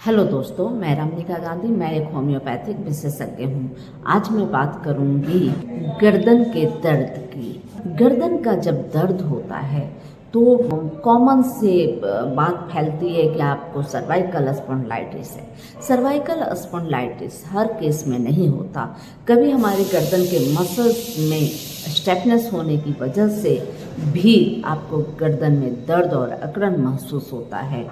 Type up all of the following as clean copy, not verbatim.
Hello दोस्तों, मैं रमनिका गांधी। मैं एक होम्योपैथिक विशेषज्ञ हूँ। आज मैं बात करूँगी गर्दन के दर्द की। गर्दन का जब दर्द होता है तो कॉमन से बात फैलती है कि आपको सर्वाइकल स्पॉन्डिलाइटिस है। सर्वाइकल स्पॉन्डिलाइटिस हर केस में नहीं होता। कभी हमारे गर्दन के मसल्स में स्टेफनेस होने की वजह से भी आपको गर्दन में दर्द और अकड़न महसूस होता है,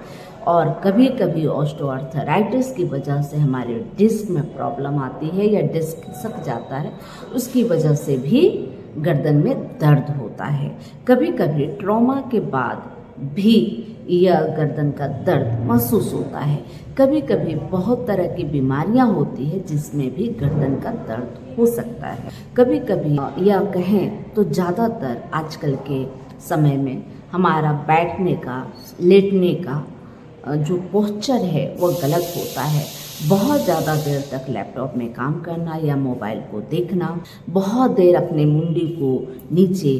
और कभी कभी ऑस्टियोआर्थराइटिस की वजह से हमारे डिस्क में प्रॉब्लम आती है या डिस्क खिसक जाता है, उसकी वजह से भी गर्दन में दर्द होता है। कभी कभी ट्रॉमा के बाद भी यह गर्दन का दर्द महसूस होता है। कभी कभी बहुत तरह की बीमारियां होती है जिसमें भी गर्दन का दर्द हो सकता है। कभी कभी यह कहें तो ज़्यादातर आजकल के समय में हमारा बैठने का, लेटने का जो पोस्चर है वो गलत होता है। बहुत ज़्यादा देर तक लैपटॉप में काम करना या मोबाइल को देखना, बहुत देर अपने मुंडी को नीचे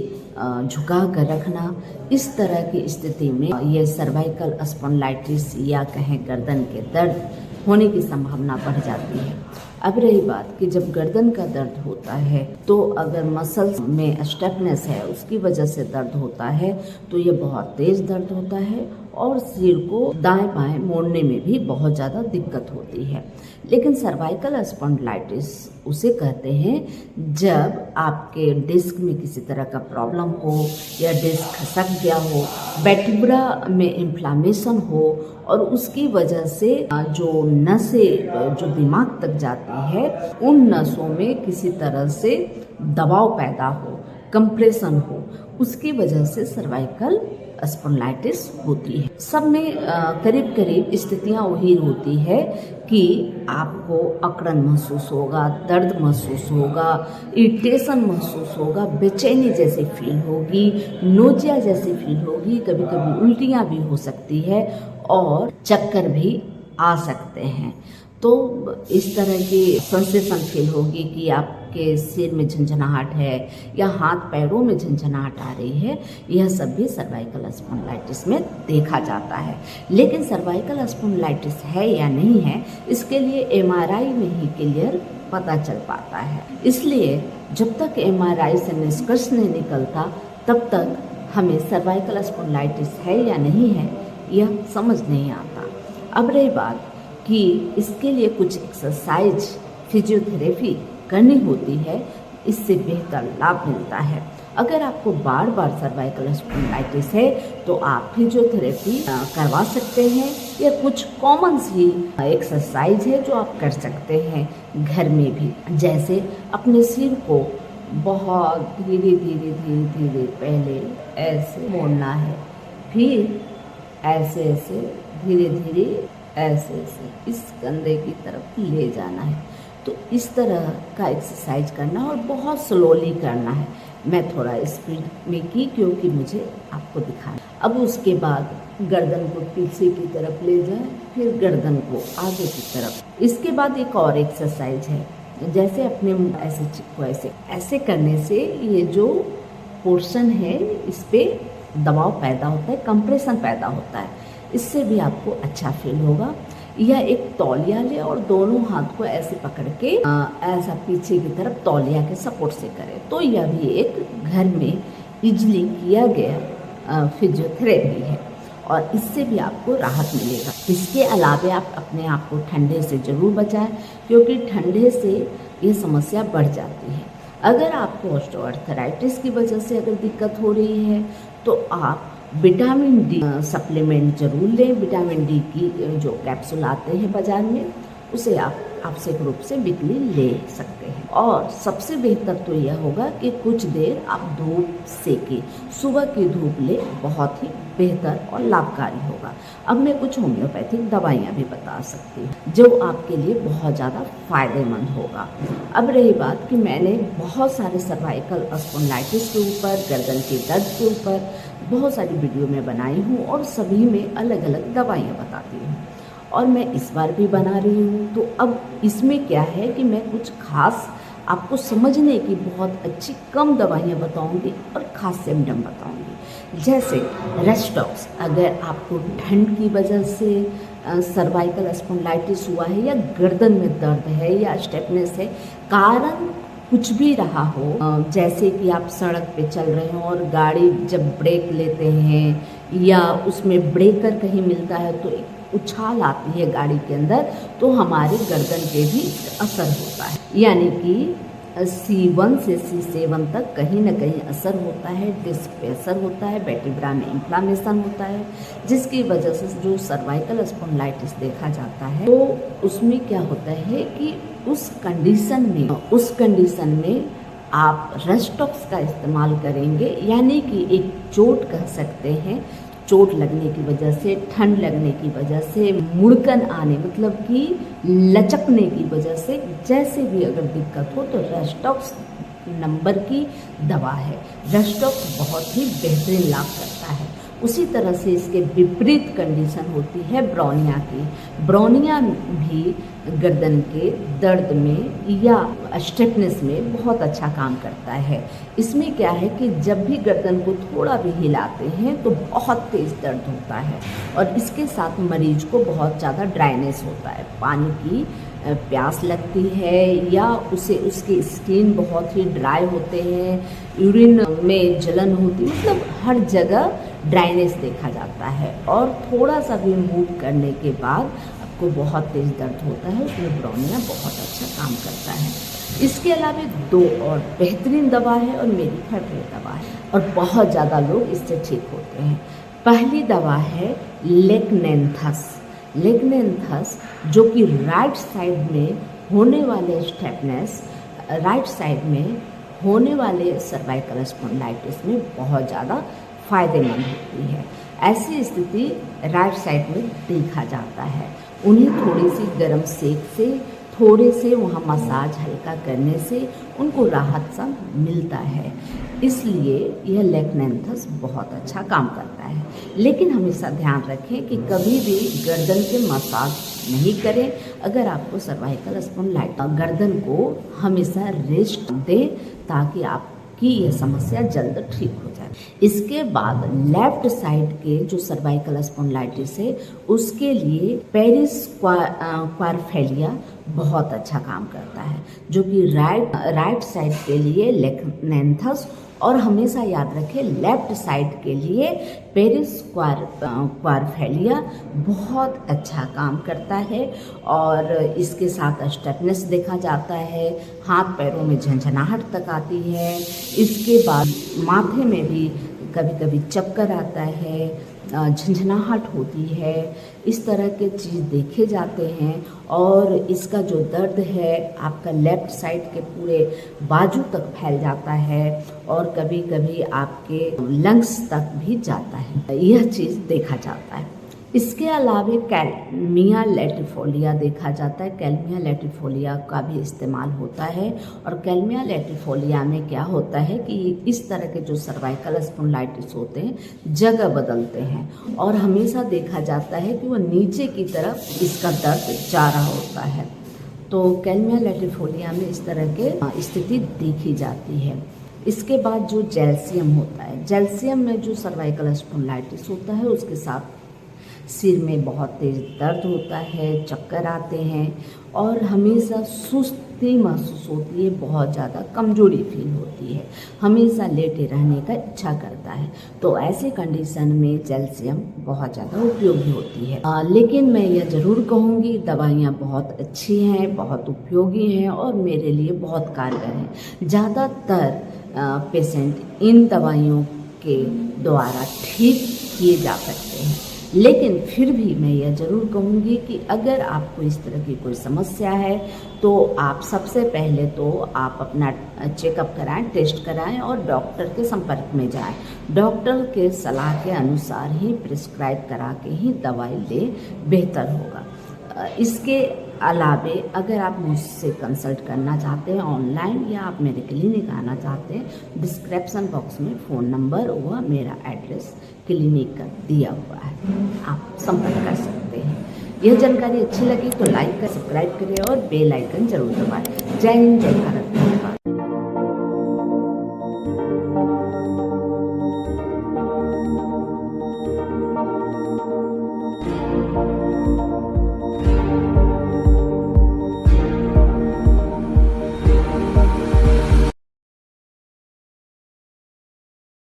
झुका कर रखना, इस तरह की स्थिति में यह सर्वाइकल स्पॉन्डिलाइटिस या कहें गर्दन के दर्द होने की संभावना बढ़ जाती है। अब रही बात कि जब गर्दन का दर्द होता है तो अगर मसल्स में स्टिफनेस है, उसकी वजह से दर्द होता है, तो ये बहुत तेज़ दर्द होता है और सिर को दाएं बाएं मोड़ने में भी बहुत ज़्यादा दिक्कत होती है। लेकिन सर्वाइकल स्पॉन्डिलाइटिस उसे कहते हैं जब आपके डिस्क में किसी तरह का प्रॉब्लम हो या डिस्क खसक गया हो, वर्टिब्रा में इन्फ्लामेशन हो और उसकी वजह से जो नसें जो दिमाग तक जाती है उन नसों में किसी तरह से दबाव पैदा हो, कंप्रेशन हो, उसकी वजह से सर्वाइकल स्पॉन्डिलाइटिस होती है। सब में करीब करीब स्थितियां वही होती है कि आपको अकड़न महसूस होगा, दर्द महसूस होगा, इरिटेशन महसूस होगा, बेचैनी जैसी फील होगी, नोजिया जैसी फील होगी, कभी कभी उल्टियां भी हो सकती है और चक्कर भी आ सकते हैं। तो इस तरह की सेंसेशन फील होगी कि आपके सिर में झंझनाहट है या हाथ पैरों में झंझनाहट आ रही है। यह सब भी सर्वाइकल स्पॉन्डिलाइटिस में देखा जाता है। लेकिन सर्वाइकल स्पॉन्डिलाइटिस है या नहीं है, इसके लिए एमआरआई में ही क्लियर पता चल पाता है। इसलिए जब तक एमआरआई से निष्कर्ष नहीं निकलता तब तक हमें सर्वाइकल स्पॉन्डिलाइटिस है या नहीं है यह समझ नहीं आता। अब रही बात कि इसके लिए कुछ एक्सरसाइज, फिजियोथेरेपी करनी होती है, इससे बेहतर लाभ मिलता है। अगर आपको बार बार सर्वाइकल स्पॉन्डिलाइटिस है तो आप फिजियोथेरेपी करवा सकते हैं या कुछ कॉमन सी एक्सरसाइज है जो आप कर सकते हैं घर में भी। जैसे अपने सिर को बहुत धीरे धीरे धीरे धीरे पहले ऐसे मोड़ना है, फिर ऐसे ऐसे धीरे धीरे ऐसे ऐसे इस कंधे की तरफ ले जाना है। तो इस तरह का एक्सरसाइज करना और बहुत स्लोली करना है। मैं थोड़ा स्पीड में की क्योंकि मुझे आपको दिखाना। अब उसके बाद गर्दन को पीछे की तरफ ले जाएं, फिर गर्दन को आगे की तरफ। इसके बाद एक और एक्सरसाइज है, जैसे अपने ऐसे चिप को ऐसे करने से ये जो पोर्शन है इस पर दबाव पैदा होता है, कंप्रेशन पैदा होता है, इससे भी आपको अच्छा फील होगा। या एक तौलिया ले और दोनों हाथ को ऐसे पकड़ के ऐसा पीछे की तरफ तौलिया के सपोर्ट से करें, तो यह भी एक घर में इजली किया गया फिजियोथेरेपी है और इससे भी आपको राहत मिलेगा। इसके अलावा आप अपने आप को ठंडे से ज़रूर बचाएं क्योंकि ठंडे से ये समस्या बढ़ जाती है। अगर आपको ऑस्टियोआर्थराइटिस की वजह से अगर दिक्कत हो रही है तो आप विटामिन डी सप्लीमेंट ज़रूर लें। विटामिन डी की जो कैप्सूल आते हैं बाज़ार में, उसे आप आवश्यक रूप से वीकली ले सकते हैं। और सबसे बेहतर तो यह होगा कि कुछ देर आप धूप सेकें, सुबह की धूप ले, बहुत ही बेहतर और लाभकारी होगा। अब मैं कुछ होम्योपैथिक दवाइयाँ भी बता सकती हूँ जो आपके लिए बहुत ज़्यादा फ़ायदेमंद होगा। अब रही बात कि मैंने बहुत सारे सर्वाइकल स्पॉन्डिलाइटिस के ऊपर, गर्दन के दर्द के ऊपर बहुत सारी वीडियो में बनाई हूँ और सभी में अलग अलग दवाइयाँ बताती हूँ और मैं इस बार भी बना रही हूँ। तो अब इसमें क्या है कि मैं कुछ खास आपको समझने की बहुत अच्छी कम दवाइयाँ बताऊँगी और खास सिम्टम बताऊँगी। जैसे रेस्टॉक्स, अगर आपको ठंड की वजह से सर्वाइकल स्पॉन्डिलाइटिस हुआ है या गर्दन में दर्द है या स्टिफनेस है, कारण कुछ भी रहा हो, जैसे कि आप सड़क पे चल रहे हो और गाड़ी जब ब्रेक लेते हैं या उसमें ब्रेकर कहीं मिलता है तो एक उछाल आती है गाड़ी के अंदर, तो हमारे गर्दन पे भी असर होता है। यानी कि C1 से C7 तक कहीं ना कहीं असर होता है, डिस्क पे असर होता है, वर्टिब्रा में इन्फ्लामेशन होता है, जिसकी वजह से जो सर्वाइकल स्पॉन्डिलाइटिस देखा जाता है तो उसमें क्या होता है कि उस कंडीशन में आप रेस्टॉक्स का इस्तेमाल करेंगे, यानी कि एक चोट कह सकते हैं, चोट लगने की वजह से, ठंड लगने की वजह से, मुड़कन आने मतलब कि लचकने की वजह से, जैसे भी अगर दिक्कत हो तो रेस्टॉक्स नंबर की दवा है। रेस्टॉक्स बहुत ही बेहतरीन लाभ करता है। उसी तरह से इसके विपरीत कंडीशन होती है ब्रोनिया की। ब्रोनिया भी गर्दन के दर्द में या स्टिफनेस में बहुत अच्छा काम करता है। इसमें क्या है कि जब भी गर्दन को थोड़ा भी हिलाते हैं तो बहुत तेज़ दर्द होता है और इसके साथ मरीज को बहुत ज़्यादा ड्राइनेस होता है, पानी की प्यास लगती है या उसके स्किन बहुत ही ड्राई होते हैं, यूरिन में जलन होती है, मतलब हर जगह ड्राइनेस देखा जाता है और थोड़ा सा भी मूव करने के बाद आपको बहुत तेज़ दर्द होता है। उसमें ब्रोनिया बहुत अच्छा काम करता है। इसके अलावा 2 और बेहतरीन दवा है और मेरी फेवरेट दवा है और बहुत ज़्यादा लोग इससे ठीक होते हैं। पहली दवा है लेकनेंथस। लेकनेंथस जो कि राइट साइड में होने वाले स्टिफनेस, राइट साइड में होने वाले सर्वाइकल स्पॉन्डिलाइटिस में बहुत ज़्यादा फ़ायदेमंद होती है। ऐसी स्थिति राइट साइड में देखा जाता है। उन्हें थोड़ी सी गर्म सेक से, थोड़े से वहाँ मसाज हल्का करने से उनको राहत सा मिलता है, इसलिए यह लेकनेंथस बहुत अच्छा काम करता है। लेकिन हमेशा ध्यान रखें कि कभी भी गर्दन के मसाज नहीं करें। अगर आपको सर्वाइकल स्पॉन्डिलाइटिस, गर्दन को हमेशा रेस्ट दें ताकि आपकी यह समस्या जल्द ठीक हो जाए। इसके बाद लेफ्ट साइड के जो सर्वाइकल स्पॉन्डिलाइटिस है उसके लिए पेरिस क्वारफेलिया बहुत अच्छा काम करता है, जो कि राइट साइड के लिए लेकनेंथस, और हमेशा याद रखें लेफ्ट साइड के लिए पेरिस क्वारफेलिया बहुत अच्छा काम करता है। और इसके साथ स्टिफनेस देखा जाता है, हाथ पैरों में झंझनाहट तक आती है। इसके बाद माथे में भी कभी कभी चक्कर आता है, झंझनाहट होती है, इस तरह के चीज़ देखे जाते हैं। और इसका जो दर्द है आपका लेफ़्ट साइड के पूरे बाजू तक फैल जाता है और कभी कभी आपके लंग्स तक भी जाता है, यह चीज़ देखा जाता है। इसके अलावा कैल्मिया लैटिफोलिया देखा जाता है। कैल्मिया लैटिफोलिया का भी इस्तेमाल होता है और कैल्मिया लैटिफोलिया में क्या होता है कि इस तरह के जो सर्वाइकल स्पॉन्डिलाइटिस होते हैं जगह बदलते हैं और हमेशा देखा जाता है कि वो नीचे की तरफ इसका दर्द जा रहा होता है। तो कैल्मिया लैटिफोलिया में इस तरह के स्थिति देखी जाती है। इसके बाद जो जैल्सियम होता है, जैल्सियम में जो सर्वाइकल स्पॉन्डिलाइटिस होता है उसके साथ सिर में बहुत तेज़ दर्द होता है, चक्कर आते हैं और हमेशा सुस्ती महसूस होती है, बहुत ज़्यादा कमजोरी फील होती है, हमेशा लेटे रहने का इच्छा करता है। तो ऐसे कंडीशन में जैल्सियम बहुत ज़्यादा उपयोगी होती है। लेकिन मैं यह ज़रूर कहूँगी दवाइयाँ बहुत अच्छी हैं, बहुत उपयोगी हैं और मेरे लिए बहुत कारगर हैं। ज़्यादातर पेशेंट इन दवाइयों के द्वारा ठीक किए जा सकते हैं, लेकिन फिर भी मैं यह ज़रूर कहूँगी कि अगर आपको इस तरह की कोई समस्या है तो आप सबसे पहले तो आप अपना चेकअप कराएं, टेस्ट कराएं और डॉक्टर के संपर्क में जाएं। डॉक्टर के सलाह के अनुसार ही प्रिस्क्राइब करा के ही दवाई लें, बेहतर होगा। इसके अलावे अगर आप मुझसे कंसल्ट करना चाहते हैं ऑनलाइन या आप मेरे क्लिनिक आना चाहते हैं, डिस्क्रिप्शन बॉक्स में फ़ोन नंबर व मेरा एड्रेस क्लिनिक का दिया हुआ है, आप संपर्क कर सकते हैं। यह जानकारी अच्छी लगी तो लाइक कर, सब्सक्राइब करें और बेल आइकन जरूर दबाएं। जय हिंद, जय भारत।